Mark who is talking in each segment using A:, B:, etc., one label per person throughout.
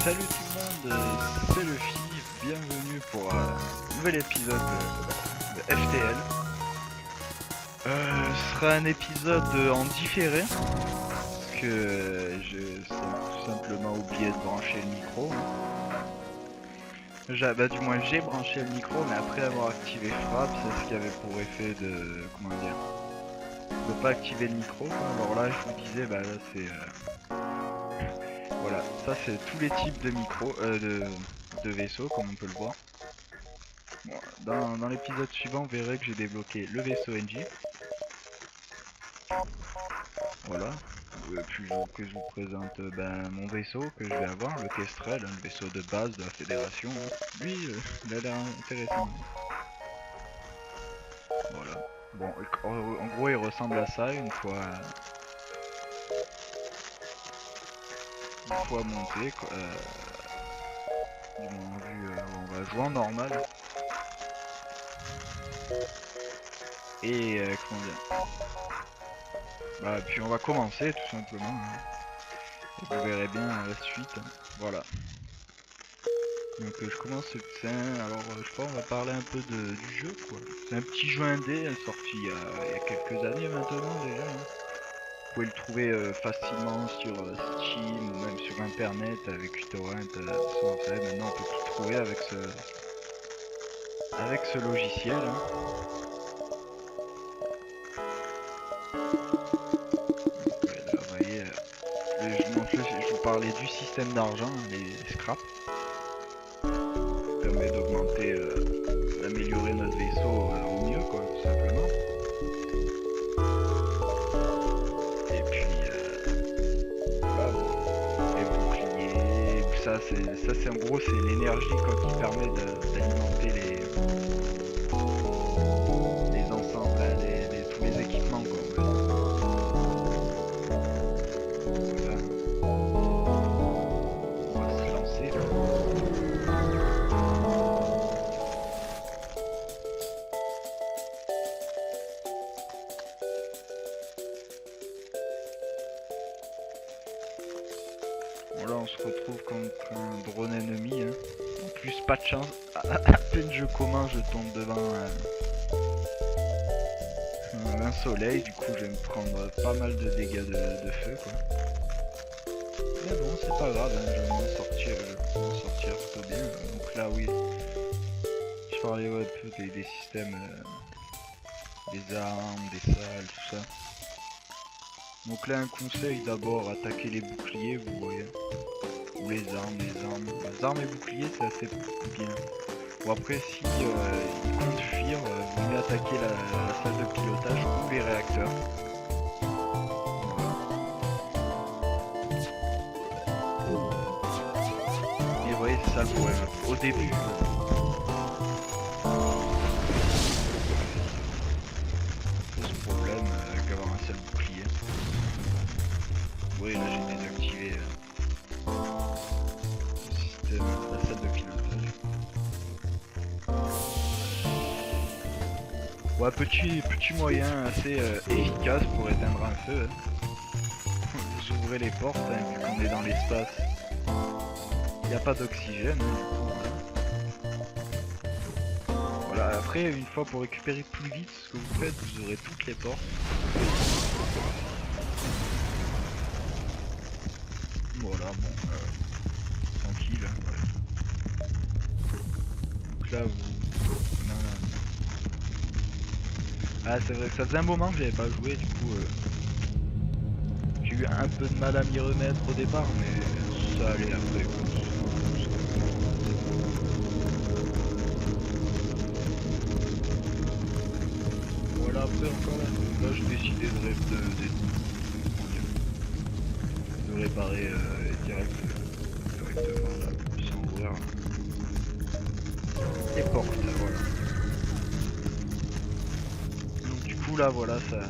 A: Salut tout le monde, c'est le FIF, bienvenue pour un nouvel épisode de FTL. Ce sera un épisode en différé, parce que j'ai tout simplement oublié de brancher le micro. Du moins j'ai branché le micro, mais après avoir activé Frappe, c'est ce qui avait pour effet de, comment dire, de pas activer le micro, quoi. Alors là je vous disais, là c'est... Voilà, ça c'est tous les types de micros, de vaisseaux, comme on peut le voir. Bon, dans l'épisode suivant, vous verrez que j'ai débloqué le vaisseau NG. Voilà. Puis que je vous présente mon vaisseau que je vais avoir, le Kestrel, le vaisseau de base de la fédération. Lui, il a l'air intéressant. Voilà. Bon, en gros, il ressemble à ça une fois monté, quoi. Du moins vu, on va jouer en normal. Et comment dire, puis on va commencer tout simplement. Hein. Et vous verrez bien la suite. Hein. Voilà. Donc je commence cette scène. Alors je crois on va parler un peu du jeu, quoi. C'est un petit jeu indé sorti il y a quelques années maintenant déjà. Hein. Vous pouvez le trouver facilement sur Steam ou même sur internet avec uTorrent sans frais. Maintenant on peut tout trouver avec ce logiciel. Hein. Là, vous voyez, je vous parlais du système d'argent, les scraps. Permet d'augmenter, d'améliorer notre vaisseau au mieux, quoi, tout simplement. Et puis, voilà, les boucliers, ça c'est en gros c'est l'énergie qui permet d'alimenter les ensembles, tous les équipements, quoi. Voilà. On va se lancer là. Bon là on se retrouve contre un drone ennemi. Hein. En plus pas de chance, à peine je commence je tombe devant un soleil, du coup je vais me prendre pas mal de dégâts de feu, quoi. Mais bon c'est pas grave, hein, je vais m'en sortir plutôt bien. Donc là oui, je parlais un peu des systèmes, des armes, des salles, tout ça. Donc là un conseil, d'abord attaquer les boucliers, vous voyez. Ou les armes. Les armes et boucliers c'est assez bien. Bon après si ils comptent fuir, vous mieux attaquer la salle de pilotage ou les réacteurs. Et vous voyez c'est ça le problème. Au début, ce problème qu'avoir un seul bouclier. Oui là j'ai désactivé le système, la salle de pilotage. Ouais, petit moyen assez efficace pour éteindre un feu. Hein. Vous ouvrez les portes, hein, vu qu'on est dans l'espace. Il n'y a pas d'oxygène. Hein, voilà, après, une fois pour récupérer plus vite, ce que vous faites, vous aurez toutes les portes. Voilà, bon, tranquille. Hein, ouais. Donc là, Ah c'est vrai que ça faisait un moment que j'avais pas joué, du coup j'ai eu un peu de mal à m'y remettre au départ, mais ça allait après, quoi. Voilà, après encore là j'ai décidé de réparer directement là, sans ouvrir les portes, voilà. Donc du coup là voilà ça,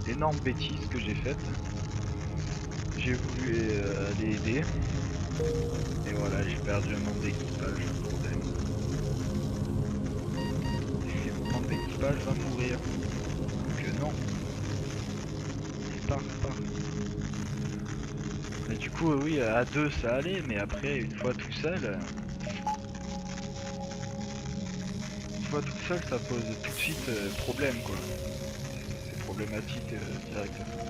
A: énorme bêtise que j'ai faite. J'ai voulu aller aider. Et voilà, j'ai perdu un membre d'équipage, bordel. Et mon membre d'équipage va mourir. Donc non. Repars. Mais Du coup, oui, à deux ça allait, mais après, une fois tout seul, ça pose tout de suite problème, quoi. C'est problématique directement.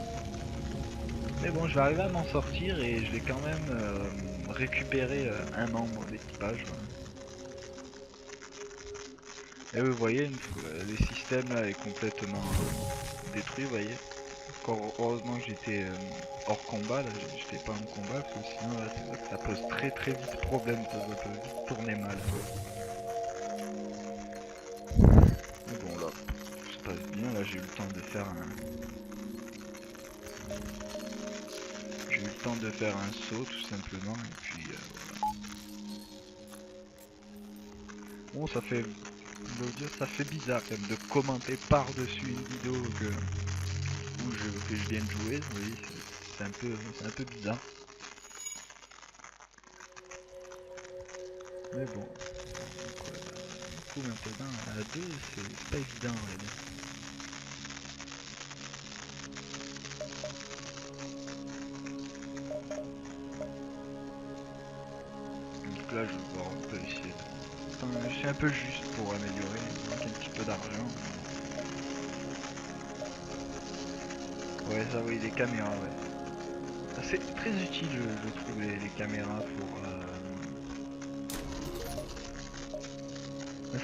A: Mais bon, je vais arriver à m'en sortir et je vais quand même récupérer un membre d'équipage. Et vous voyez, le système là est complètement détruit, vous voyez. Heureusement que j'étais hors combat, là, j'étais pas en combat, parce que sinon là, c'est vrai que ça pose très vite problème, ça peut vite tourner mal. Mais bon là, tout se passe bien, là j'ai eu le temps de faire un saut tout simplement, et puis voilà. Bon, ça fait bizarre quand même de commenter par-dessus une vidéo que je viens de jouer, vous voyez, c'est un peu bizarre. Mais bon, du coup maintenant à deux c'est pas évident. Donc là je vais voir un peu essayer de... Enfin, je suis un peu juste pour améliorer, il manque un petit peu d'argent. Ouais, ça oui, les caméras, ouais. C'est très utile je trouve les caméras pour...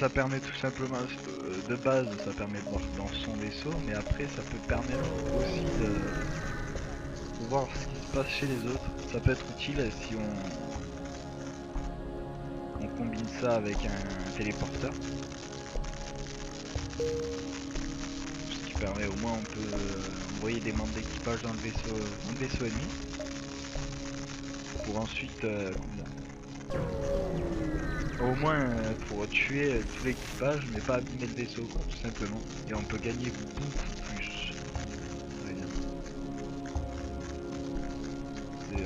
A: Ça permet tout simplement, de base, ça permet de voir dans son vaisseau, mais après ça peut permettre aussi de voir ce qui se passe chez les autres. Ça peut être utile si on combine ça avec un téléporteur. Ce qui permet au moins on peut envoyer des membres d'équipage dans le vaisseau ennemi. Pour ensuite au moins pour tuer tout l'équipage mais pas abîmer le vaisseau quoi, tout simplement. Et on peut gagner beaucoup plus. C'est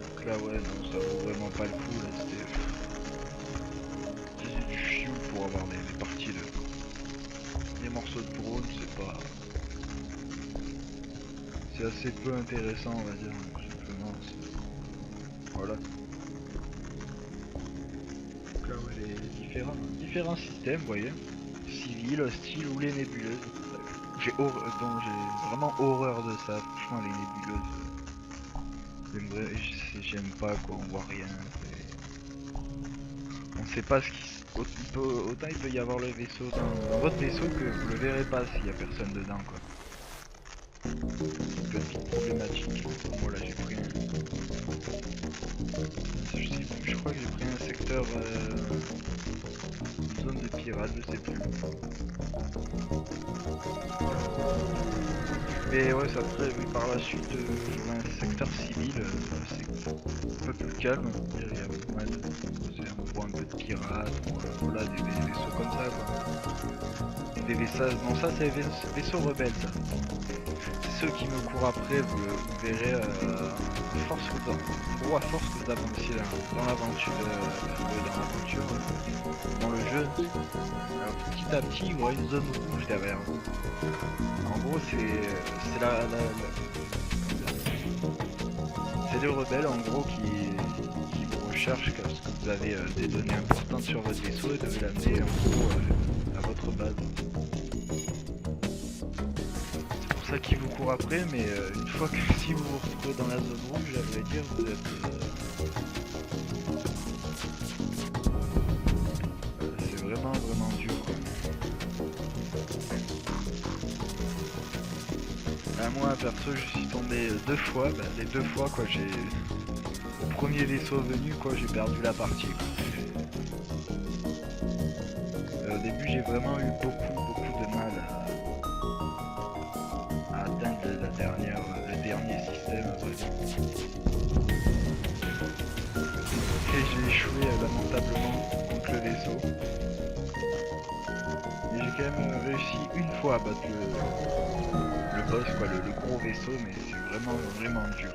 A: donc là ouais non ça vaut vraiment pas le coup là, c'était du fioul pour avoir des parties de... des morceaux de drone, c'est pas... C'est assez peu intéressant on va dire, simplement voilà. Donc là ouais les différents systèmes vous voyez, civil, hostile ou les nébuleuses. Dont j'ai vraiment horreur de ça, franchement les nébuleuses. J'aime pas quoi, on voit rien. On sait pas ce qui... Autant il peut y avoir le vaisseau dans votre vaisseau que vous le verrez pas s'il y a personne dedans quoi. C'est petite problématique. Bon là j'ai pris je crois que j'ai pris un secteur zone de pirates, je sais plus. Mais ouais ça serait par la suite j'aurai un secteur civil, c'est un peu plus calme, il y a moins de... on voit un peu de pirates, voilà des vaisseaux comme ça quoi. Des vaisseaux... Non ça c'est des vaisseaux rebelles ça. Ceux qui me courent après, vous verrez à force que vous avancez dans l'aventure, dans le jeu, alors, petit à petit, il y aura une zone rouge derrière vous. En gros, c'est les rebelles en gros qui vous recherchent parce que vous avez des données importantes sur votre vaisseau et devez l'amener en gros à votre base. Ça qui vous court après, mais une fois que si vous vous retrouvez dans la zone rouge, à vrai dire, vous êtes... c'est vraiment dur quoi. Là, moi perso je suis tombé 2 fois, bah, les 2 fois quoi, j'ai... Au premier vaisseau venu quoi, j'ai perdu la partie quoi. Au début j'ai vraiment eu beaucoup de mal à atteindre le dernier système. Et j'ai échoué lamentablement contre le vaisseau. Mais j'ai quand même réussi une fois à battre le boss quoi, le gros vaisseau, mais c'est vraiment dur.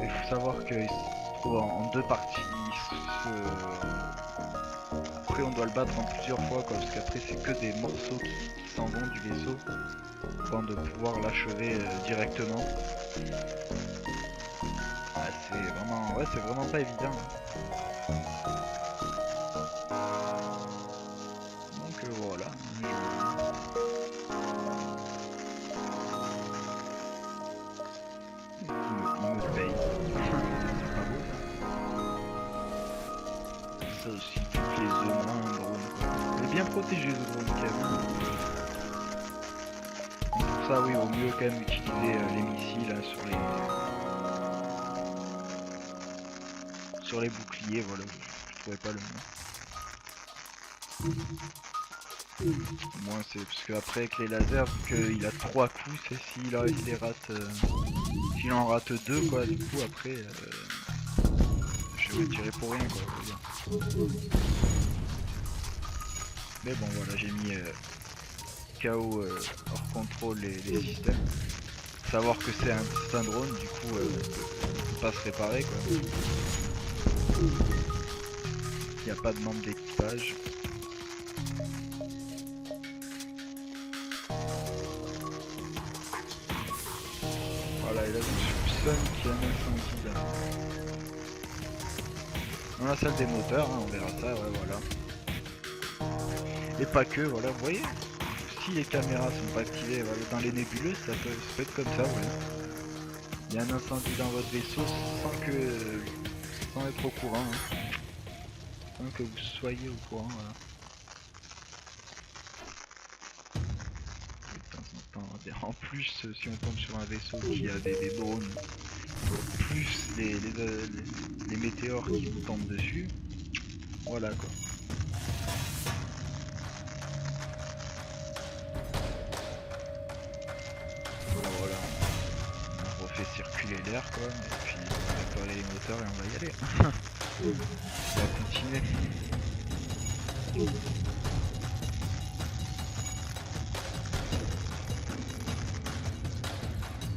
A: Il faut savoir qu'il se trouve en 2 parties. après on doit le battre en plusieurs fois quoi, parce qu'après c'est que des morceaux qui s'en vont du vaisseau avant de pouvoir l'achever directement. Ah, c'est vraiment pas évident. Donc voilà. Il me paye. C'est pas beau ça. Ça aussi, toutes les zones, un drone quoi. Il est bien protégé ce drone quand même. Pour ça oui, vaut mieux quand même utiliser les missiles hein, sur les boucliers, voilà, je trouvais pas le mot. Moi c'est parce qu'après avec les lasers, vu qu'il a 3 coups, c'est s'il en rate 2 quoi, du coup après je vais tirer pour rien quoi, je veux dire. Mais bon voilà, j'ai mis KO hors contrôle les systèmes. Savoir que c'est un drone, du coup on peut pas se réparer quoi. Il n'y a pas de membre d'équipage. Voilà, et là je soupçonne qu'il y a un incendie là. Dans la salle des moteurs, hein, on verra ça, ouais voilà. Et pas que, voilà, vous voyez, si les caméras sont pas activées voilà, dans les nébuleuses, ça peut être comme ça, voilà. Il y a un incendie dans votre vaisseau sans être au courant, hein. Sans que vous soyez au courant, voilà. En plus, si on tombe sur un vaisseau qui a des drones, plus les météores qui vous tombent dessus, voilà quoi. Voilà, on refait circuler l'air quoi, et puis on va réparer les moteurs et on va y aller. On va continuer.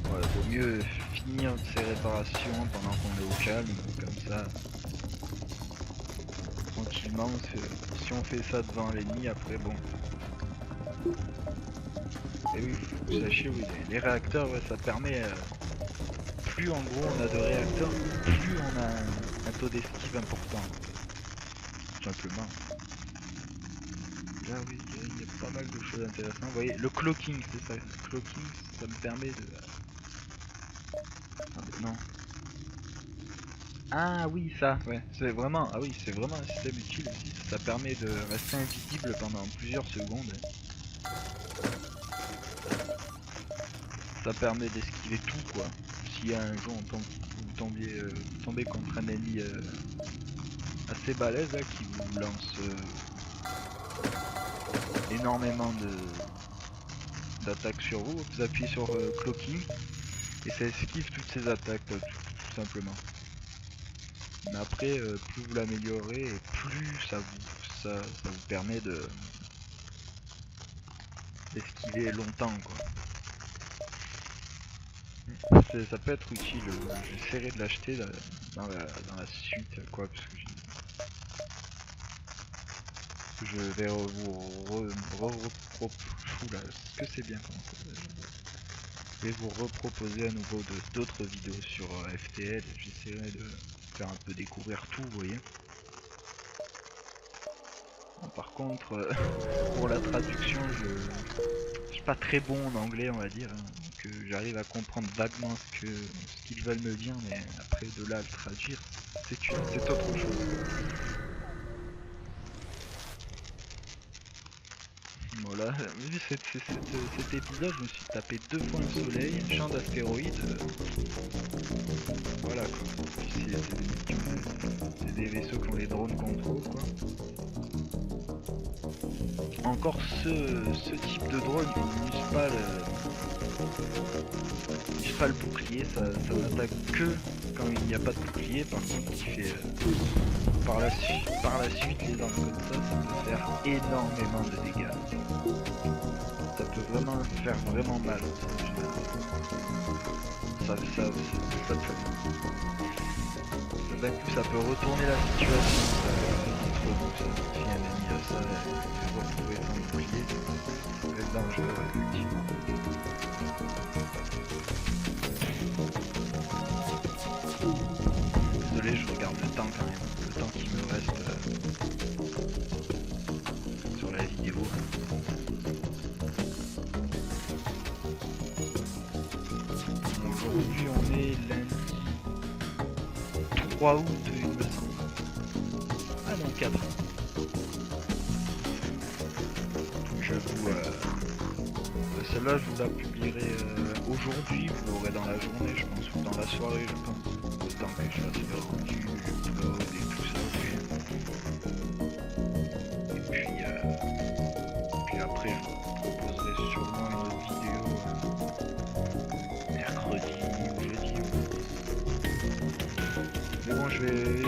A: Voilà, vaut mieux finir ces réparations pendant qu'on est au calme, comme ça, tranquillement, si on fait ça devant l'ennemi, après bon. Et oui, faut que vous sachiez, oui, les réacteurs, ouais, ça permet, plus en gros on a de réacteurs, plus on a un taux d'esquive important, tout simplement. Là oui, il y a pas mal de choses intéressantes. Vous voyez, le cloaking, c'est ça, le cloaking, ça me permet de... Non. Ah oui, ça, ouais, c'est vraiment, ah oui, c'est vraiment un système utile aussi. Ça permet de rester invisible pendant plusieurs secondes. Ça permet d'esquiver tout, quoi. Si un jour vous tombez contre un ennemi assez balèze, là, qui vous lance énormément d'attaques sur vous, vous appuyez sur cloaking et ça esquive toutes ces attaques, tout simplement. Mais après, plus vous l'améliorez, et plus ça vous permet d'esquiver longtemps, quoi. Ça peut être utile, j'essaierai de l'acheter dans la suite, quoi, parce que je vais je vais vous reproposer à nouveau d'autres vidéos sur FTL. J'essaierai de faire un peu découvrir tout, vous voyez. Bon, par contre, pour la traduction, je suis pas très bon en anglais, on va dire, hein, donc j'arrive à comprendre vaguement ce qu'ils veulent me dire, mais après de là à le traduire, c'est autre chose. Voilà, vu cet épisode, je me suis tapé 2 fois le soleil, un champ d'astéroïdes. Voilà quoi. C'est des vaisseaux qui ont les drones contrôle quoi. Encore ce type de drone, il n'use pas le bouclier, ça n'attaque que quand il n'y a pas de bouclier, par contre il fait par la suite les armes comme ça peut faire énormément de dégâts. Ça peut vraiment faire vraiment mal. D'un coup ça peut retourner la situation. ça fait un ennemi à ça, et retrouver son bouclier, ça va être dangereux, effectivement. Désolé, je regarde le temps quand même, le temps qui me reste sur la vidéo. Aujourd'hui on est lundi 3 août, il me semble. Ah non, 4. J'avoue, celle-là je vous la publierai aujourd'hui, vous l'aurez dans la journée je pense, ou dans la soirée je pense. Le temps que je fasse le rendu, le upload et tout ça. Et puis après je vous proposerai sûrement une autre vidéo mercredi ou jeudi. Mais bon je vais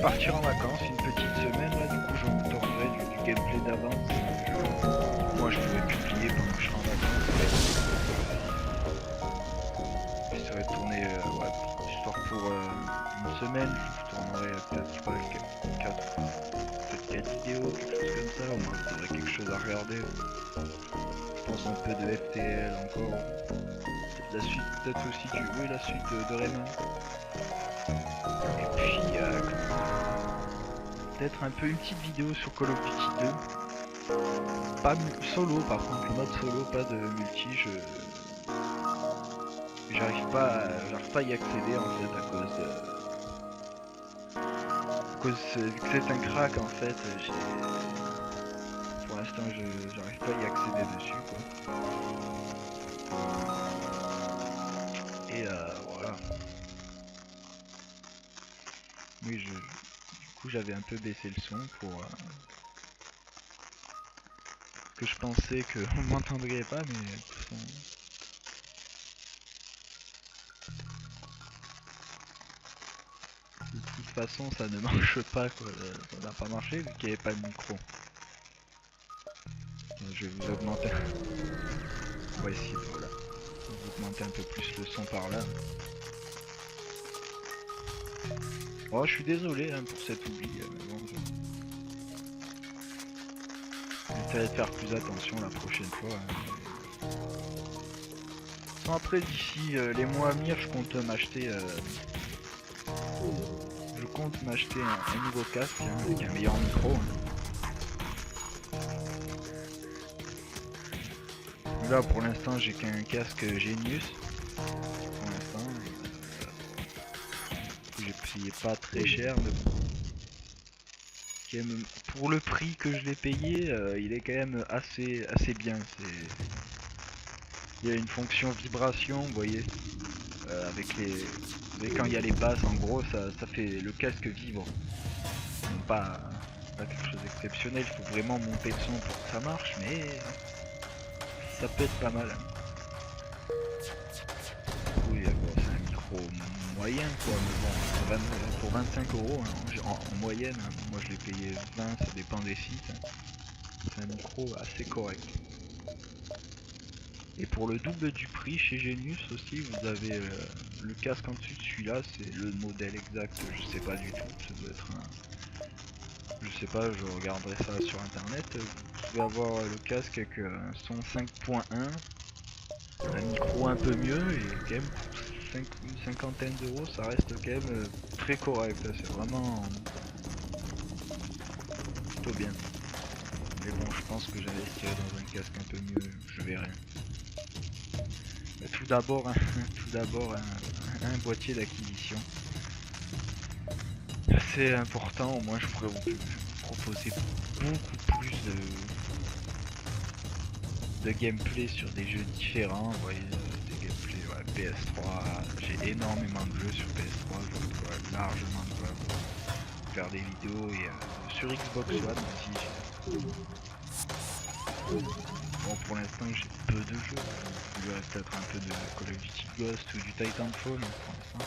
A: partir en vacances une petite semaine là, du coup je vous tournerai du gameplay d'avance. Moi je pourrais publier pendant que je serai en vacances. J'essaierai de tourner histoire pour une semaine, je vous tournerai peut-être pas 4 vidéos, quelque chose comme ça, au moins vous aurez quelque chose à regarder. Je pense un peu de FTL encore. La suite peut-être aussi la suite de Rayman. Et puis peut-être un peu une petite vidéo sur Call of Duty 2. Pas solo par contre, le mode solo, pas de multi, j'arrive pas à y accéder en fait à cause vu que c'est un crack en fait, pour l'instant j'arrive pas à y accéder dessus quoi. Et voilà. Oui, du coup j'avais un peu baissé le son pour que je pensais qu'on m'entendrait pas, mais de toute façon ça ne marche pas quoi, ça n'a pas marché vu qu'il n'y avait pas de micro. Je vais vous augmenter. On va essayer de vous augmenter un peu plus le son par là. Oh, je suis désolé hein, pour cet oubli, mais bon, j'essaierai de faire plus attention la prochaine fois. Hein. Après d'ici les mois à venir, je compte m'acheter un nouveau casque hein, avec un meilleur micro. Hein. Là pour l'instant j'ai qu'un casque Genius. Pour l'instant. J'ai payé pas très cher mais bon. Pour le prix que je l'ai payé, il est quand même assez bien. Il y a une fonction vibration, vous voyez, quand il y a les basses, en gros, ça fait le casque vibre. Donc pas quelque chose d'exceptionnel, il faut vraiment monter le son pour que ça marche, mais ça peut être pas mal. Oui, bon, c'est un micro moyen quoi, mais bon, pour 25 € hein, en moyenne, hein, moi je l'ai payé 20, ça dépend des sites. Hein. C'est un micro assez correct. Et pour le double du prix chez Genius aussi, vous avez le casque en dessus de celui-là, c'est le modèle exact, je sais pas du tout, ça doit être un... Je sais pas, je regarderai ça sur internet. Vous pouvez avoir le casque avec un son 5.1, un micro un peu mieux, et quand même pour une cinquantaine d'euros, ça reste quand même très correct, c'est vraiment plutôt bien. Mais bon, je pense que j'investirai dans un casque un peu mieux, je verrai. Mais tout d'abord un boîtier d'acquisition. C'est important, au moins je pourrais vous proposer beaucoup plus de gameplay sur des jeux différents. Vous voyez, des gameplays PS3, j'ai énormément de jeux sur PS3, je vois largement de quoi faire des vidéos et sur Xbox One aussi. Bon, pour l'instant j'ai peu de jeux, il y aurait peut-être un peu de Call of Duty Ghost ou du Titanfall pour l'instant.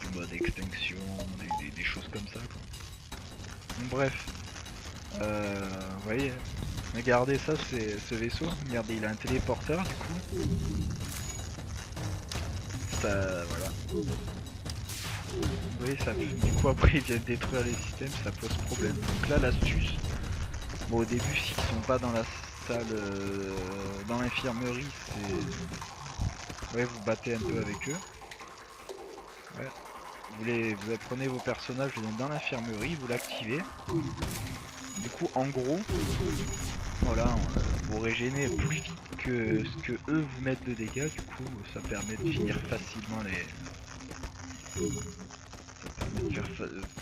A: Du mode extinction, des choses comme ça quoi. Donc, bref, vous voyez, regardez ça, c'est ce vaisseau, regardez il a un téléporteur du coup. Ça, voilà. Vous voyez, ça, du coup après ils viennent détruire les systèmes, ça pose problème. Donc là l'astuce, bon au début s'ils sont pas dans la salle, dans l'infirmerie, c'est... Ouais, vous battez un peu avec eux. Ouais. Vous prenez vos personnages, vous êtes dans l'infirmerie, vous l'activez. Du coup en gros, voilà, vous régénérez plus vite que ce que eux vous mettent de dégâts, du coup ça permet de finir facilement les... Ça permet de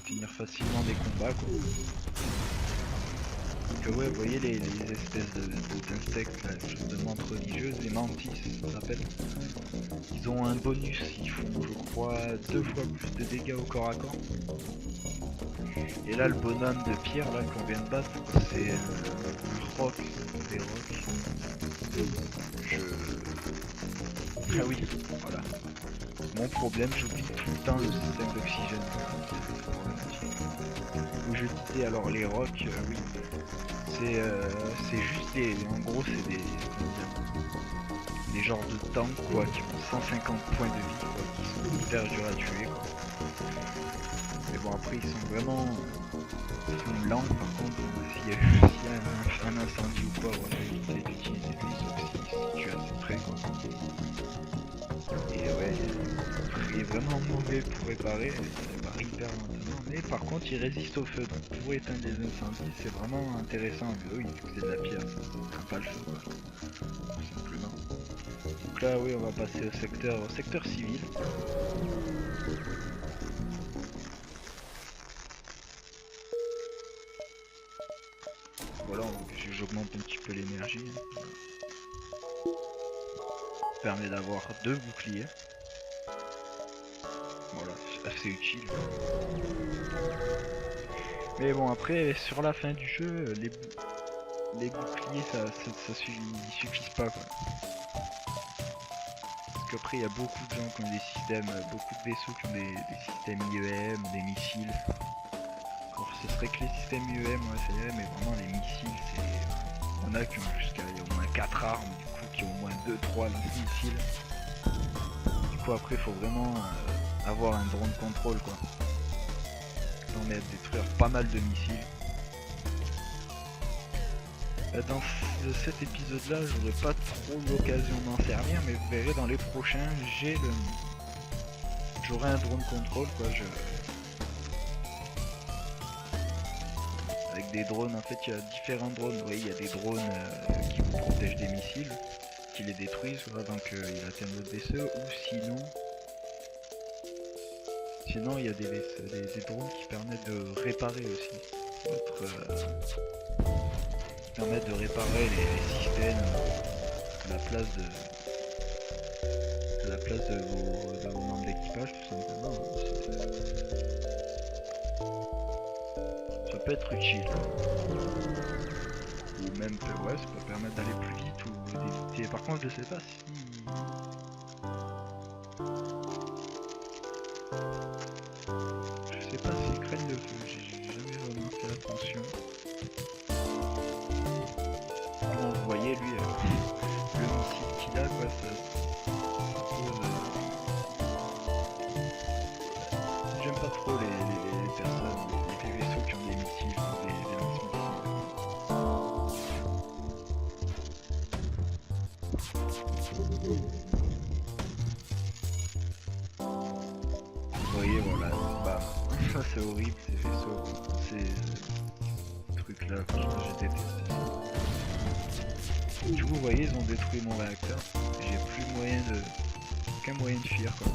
A: finir facilement des combats quoi. Donc ouais, vous voyez les espèces d'insectes, de menthes religieuses, les mantis ça s'appelle. Ils ont un bonus, ils font je crois 2 fois plus de dégâts au corps à corps. Et là le bonhomme de pierre là qu'on vient de battre, c'est un roc, des rocs. Ah oui, voilà. Mon problème, j'oublie tout le temps le système d'oxygène. Où je disais alors les rocs, oui. C'est juste des... En gros c'est des genres de tanks quoi, qui ont 150 points de vie quoi, qui sont hyper durs à tuer quoi. Mais bon après ils sont vraiment... Ils sont lents par contre, s'il y a un incendie ou quoi, on va éviter d'utiliser lui sauf si tu es assez près quoi. Et ouais, il est vraiment mauvais pour réparer, il répare hyper lentement, mais par contre il résiste au feu, donc pour éteindre les incendies c'est vraiment intéressant, mais oui, c'est de la pierre, ça craint pas le feu quoi, tout simplement. Donc là oui, on va passer au secteur civil. Voilà, j'augmente un petit peu l'énergie. Ça permet d'avoir 2 boucliers. Voilà, c'est assez utile. Mais bon, après, sur la fin du jeu, les boucliers, ça suffisent pas, quoi. Parce qu'après, il y a beaucoup de gens qui ont des systèmes, beaucoup de vaisseaux qui ont des systèmes IEM, des missiles. Alors, ce serait que les systèmes IEM, ouais, c'est vrai, mais vraiment, les missiles, c'est... On a qui ont jusqu'à au moins 4 armes, du coup, qui ont au moins 2-3 missiles. Du coup, après, il faut vraiment... avoir un drone contrôle quoi. On est à détruire pas mal de missiles. Dans cet épisode là j'aurai pas trop l'occasion d'en servir, mais vous verrez dans les prochains j'aurai un drone contrôle quoi. Avec des drones en fait il y a différents drones. Oui il y a des drones qui vous protègent des missiles, qui les détruisent voilà, donc ils atteignent votre vaisseau, ou sinon il y a des drones qui permettent de réparer aussi permettent de réparer les systèmes à la place de vos membres d'équipage tout simplement. Ça peut être utile. Ou même ouais, ça peut permettre d'aller plus vite ou d'éviter. Par contre je sais pas si... Je sais pas s'ils craignent le feu, j'ai jamais vraiment fait attention. Bon, vous voyez lui, le missile qu'il a quoi, j'aime pas trop les personnes, les vaisseaux qui ont des missiles ou des lance-missiles. Vous voyez voilà, bah ça c'est horrible ces vaisseaux, ces trucs là, j'ai détesté. Du coup vous voyez ils ont détruit mon réacteur, j'ai plus moyen de... aucun moyen de fuir quoi.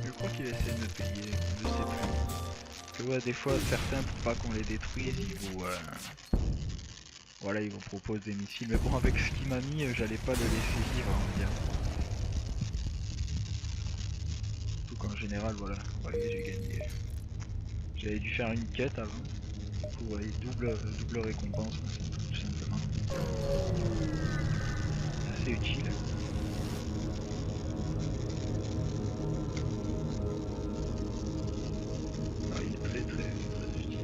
A: Je crois qu'il essaie de me payer, je sais plus. Parce que ouais des fois certains pour pas qu'on les détruise ils vous... Voilà ils vous proposent des missiles, mais bon avec ce qu'il m'a mis j'allais pas le laisser vivre on va dire. Surtout qu'en général voilà, vous voyez j'ai gagné. J'avais dû faire une quête avant. Du coup, vous voyez, double récompense, tout simplement. C'est assez utile. Ah, il est très utile.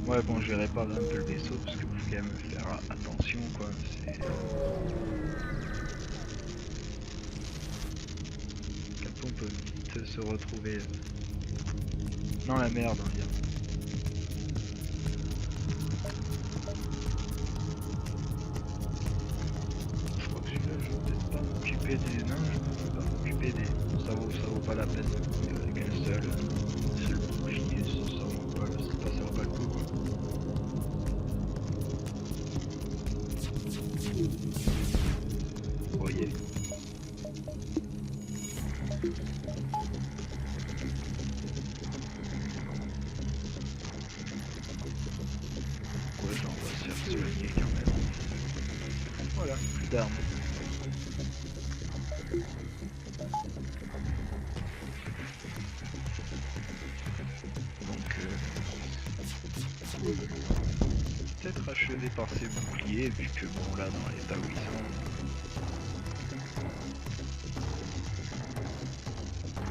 A: Ouais, bon, je vais réparer un peu le vaisseau parce que faut quand même faire attention, quoi. peut vite se retrouver dans la merde, on va dire. Je crois que celui-là, je vais peut-être pas m'occuper des nains, je ne peux pas m'occuper des... ça vaut pas la peine. Avec un seul bouclier, ça vaut pas le coup, quoi. Vous voyez. Ouais, on va se faire soigner quand même. Voilà, plus d'armes. Donc, peut-être achevé par ces boucliers, vu que bon, là, dans l'état où ils sont...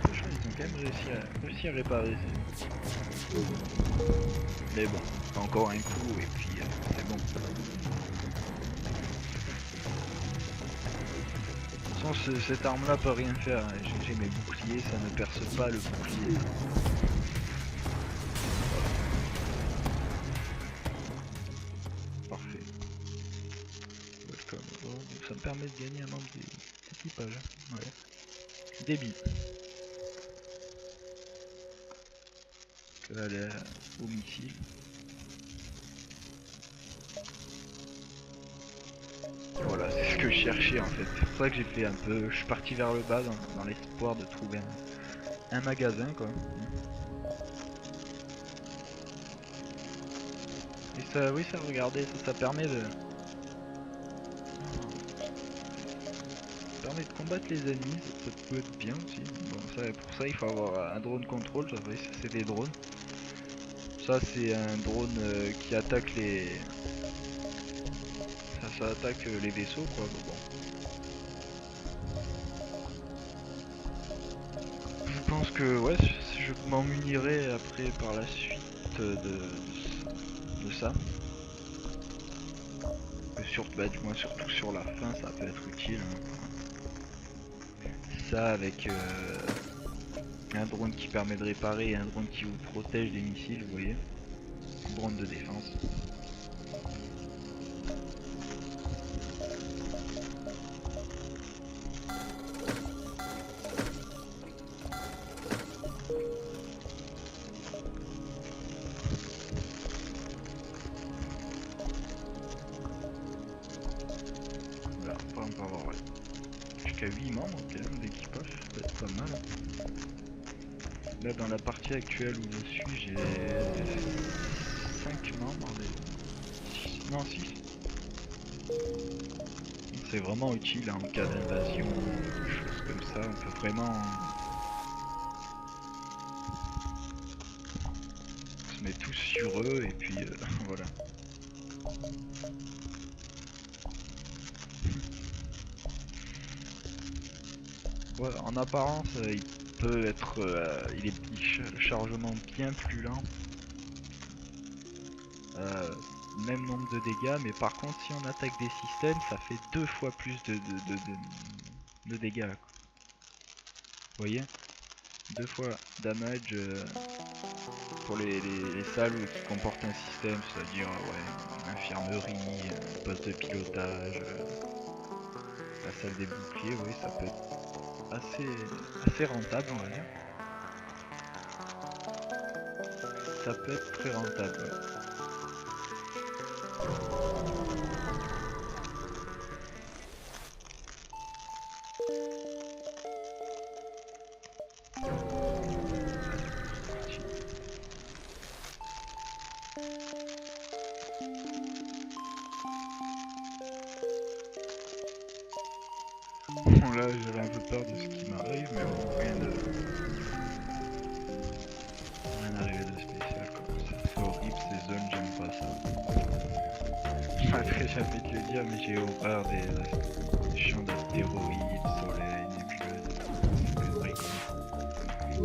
A: Franchement, ils ont quand même réussi à réparer. Mais bon, encore un coup, et puis c'est bon. De toute façon, cette arme-là peut rien faire. J'ai mes boucliers, ça ne perce pas le bouclier. Parfait. Welcome. Oh, ça me permet de gagner un membre d'équipage. Ouais. Débit. Aller au missile. Voilà, c'est ce que je cherchais en fait. C'est pour ça que j'ai fait un peu... Je suis parti vers le bas dans l'espoir de trouver un magasin quoi. Et ça, oui, ça, regardez, ça permet de... Ça permet de combattre les ennemis, ça peut être bien aussi. Bon, ça, pour ça il faut avoir un drone contrôle, ça c'est des drones. Ça c'est un drone qui attaque les... Ça attaque les vaisseaux quoi, bon. Je pense que ouais, je m'en munirai après par la suite de ça. Du moins surtout sur la fin ça peut être utile. Hein. Ça avec un drone qui permet de réparer et un drone qui vous protège des missiles, vous voyez. Un drone de défense. Voilà, on peut avoir ouais, jusqu'à 8 membres quand même d'équipage, ça peut être pas mal. Là dans la partie actuelle où je suis j'ai 5 membres, non 6. C'est vraiment utile en cas d'invasion, des choses comme ça, on peut vraiment se met tous sur eux et puis voilà. Ouais, en apparence il peut être le chargement bien plus lent, même nombre de dégâts, mais par contre si on attaque des systèmes ça fait 2 fois plus de dégâts quoi. Vous voyez, 2 fois damage pour les salles qui comportent un système, c'est-à-dire ouais, infirmerie, poste de pilotage, la salle des boucliers, oui ça peut être assez rentable on va dire. Ça peut être très rentable. Ouais. Bon là j'avais un peu peur de ce qui m'arrive, mais bon, rien arrivé de spécial quoi. C'est horrible ces zones, j'aime pas ça. Après j'ai envie de le dire, mais j'ai horreur des champs d'astéroïdes, soleil, nébuleuses.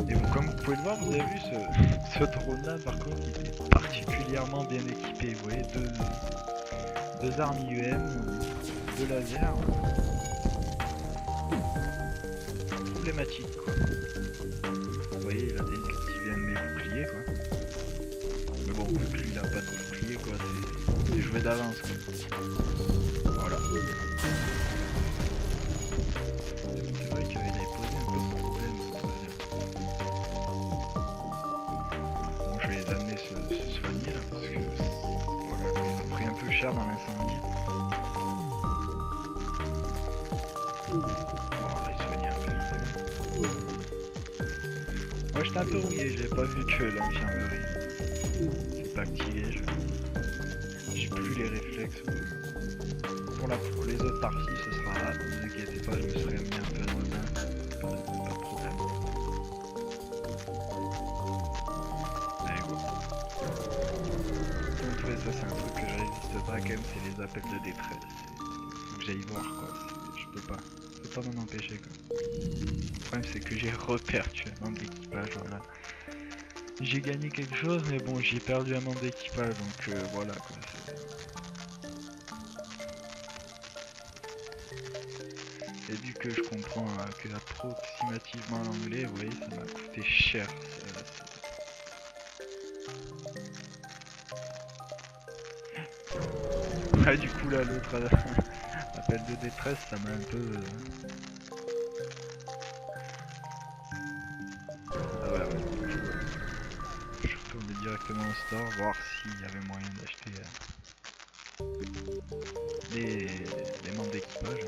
A: Et bon, comme vous pouvez le voir, vous avez vu ce drone là par contre il est particulièrement bien équipé, vous voyez, deux armes IEM, 2 lasers. problématique quoi. Vous voyez, il a désactivé un de mes boucliers quoi. Mais bon, vu que lui il a pas de bouclier quoi, c'est joué d'avance quoi. Voilà. C'est vrai qu'il avait posé un peu de problème. Bon, je vais les amener se soigner là parce que voilà, ils ont pris un peu cher dans l'incendie. Moi j'étais un peu rouillé, j'avais pas vu que l'infirmerie c'est pas activé, j'ai plus les réflexes. Pour les autres parties ce sera, ne vous inquiétez pas, je me serais mis un peu dans le bain, pas de problème. Allez go. En tout cas ça c'est un truc que je résiste pas quand même, c'est les appels de détresse. Faut que j'aille voir quoi, je peux pas m'en empêcher quoi. Le problème c'est que j'ai reperdu un membre d'équipage, voilà. J'ai gagné quelque chose mais bon j'ai perdu un membre d'équipage donc voilà quoi. Et vu que je comprends que approximativement l'anglais, vous voyez ça m'a coûté cher. Ah du coup là l'autre appel de détresse ça m'a un peu... Ah ouais. Je retourne directement au store, voir s'il y avait moyen d'acheter des membres d'équipage.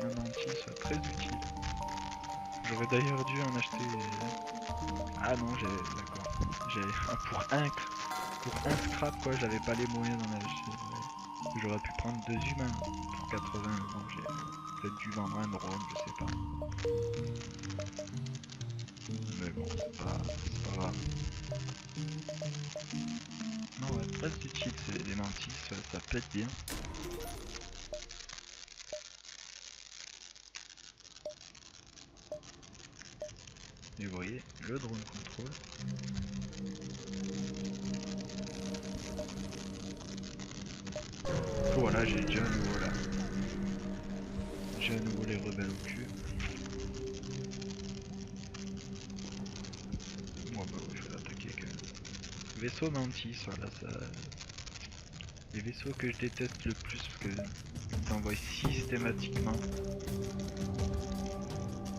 A: Un anti soit très utile. J'aurais d'ailleurs dû en acheter... Ah non, d'accord. Pour un scrap quoi, j'avais pas les moyens d'en acheter. J'aurais pu prendre 2 humains pour 80, bon, j'ai peut-être dû vendre un drone, je sais pas. Mais bon, c'est pas grave. Non, ouais, très utile, c'est les mantis, ça pète bien. Et vous voyez, le drone contrôle. Voilà, j'ai déjà à nouveau là. J'ai à nouveau les rebelles au cul. Bon bah ouais, je vais l'attaquer quand même. Vaisseau mantis, voilà ça. Les vaisseaux que je déteste le plus parce que ils envoient systématiquement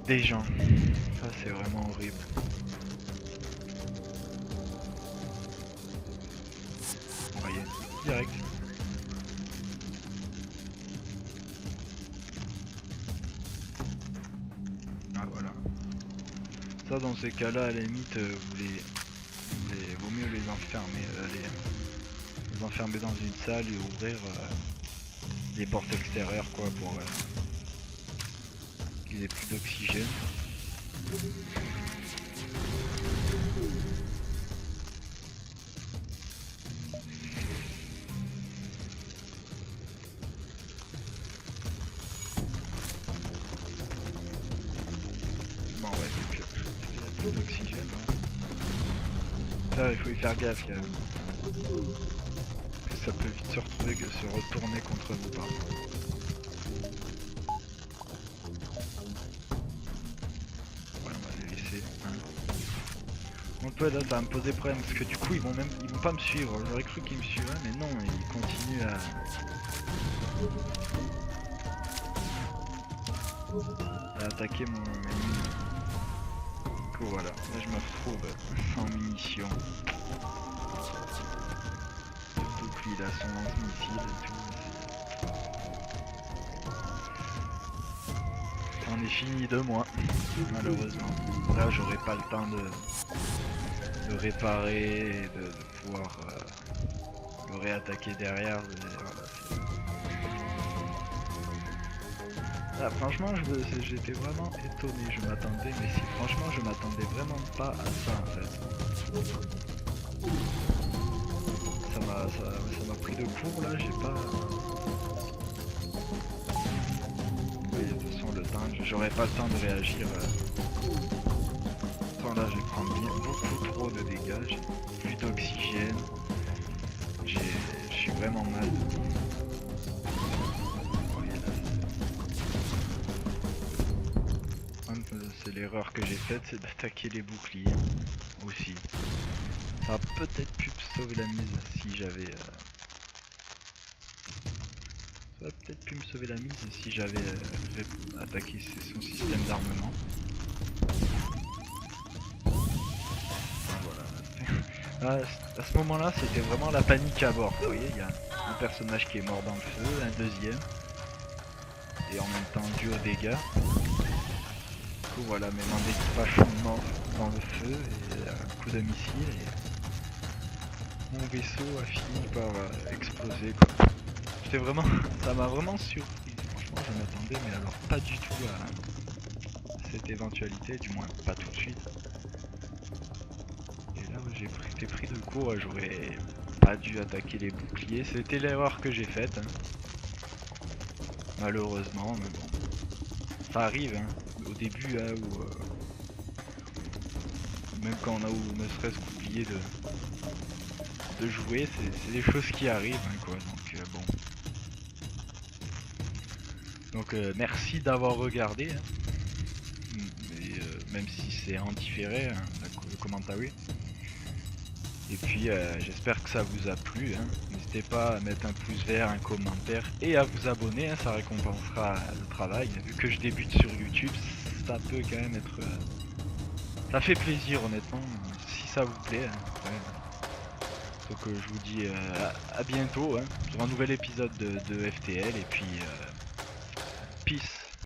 A: des gens. Ça c'est vraiment horrible. Vous voyez, direct. Ah voilà. Ça dans ces cas-là à la limite vaut mieux les enfermer, les enfermer dans une salle et ouvrir les portes extérieures quoi pour qu'ils aient plus d'oxygène. Bon ouais, donc il y a plus d'oxygène. Hein. Là il faut y faire gaffe, ça peut vite se retrouver que se retourner contre vous par exemple. Ouais, on va les laisser. Hein. Donc ouais, là ça va me poser problème parce que du coup ils vont pas me suivre. J'aurais cru qu'ils me suivraient mais non, ils continuent à attaquer mon ennemi. Du coup voilà, là je me retrouve sans munitions. Surtout qu'il a son lance-missile et tout. C'en est fini de moi, malheureusement. Là j'aurai pas le temps de réparer et de pouvoir le réattaquer derrière. Là, franchement j'étais vraiment étonné, je m'attendais, mais si franchement je m'attendais vraiment pas à ça en fait. Ça m'a pris de court là, j'ai pas... Oui, de toute façon le temps, j'aurais pas le temps de réagir. Attends là je vais prendre beaucoup trop de dégâts, j'ai plus d'oxygène, je suis vraiment mal. l'erreur que j'ai faite, c'est d'attaquer les boucliers aussi. Ça a peut-être pu me sauver la mise si j'avais... Ça aurait peut-être pu me sauver la mise si j'avais attaqué son système d'armement. Voilà. À ce moment-là, c'était vraiment la panique à bord. Vous voyez, il y a un personnage qui est mort dans le feu, un deuxième. Et en même temps dû aux dégâts. Du coup voilà, mes membres d'équipage sont morts dans le feu et un coup de missile et mon vaisseau a fini par exploser quoi. J'étais vraiment, ça m'a vraiment surpris, franchement je m'attendais mais alors pas du tout à cette éventualité, du moins pas tout de suite. Et là j'ai été pris de court, j'aurais pas dû attaquer les boucliers, c'était l'erreur que j'ai faite. Hein. Malheureusement, mais bon. Ça arrive, hein. Au début, hein, où, même quand on a ne serait-ce qu'oublié de jouer, c'est des choses qui arrivent, hein, quoi. Donc bon. Donc merci d'avoir regardé, hein. Mais, même si c'est en différé, hein, le commentaire. Et puis j'espère que ça vous a plu, hein. N'hésitez pas à mettre un pouce vert, un commentaire et à vous abonner, hein, ça récompensera le travail. Vu que je débute sur YouTube, ça peut quand même être... ça fait plaisir honnêtement, si ça vous plaît. Hein, ouais. Donc je vous dis à bientôt hein, sur un nouvel épisode de FTL et puis...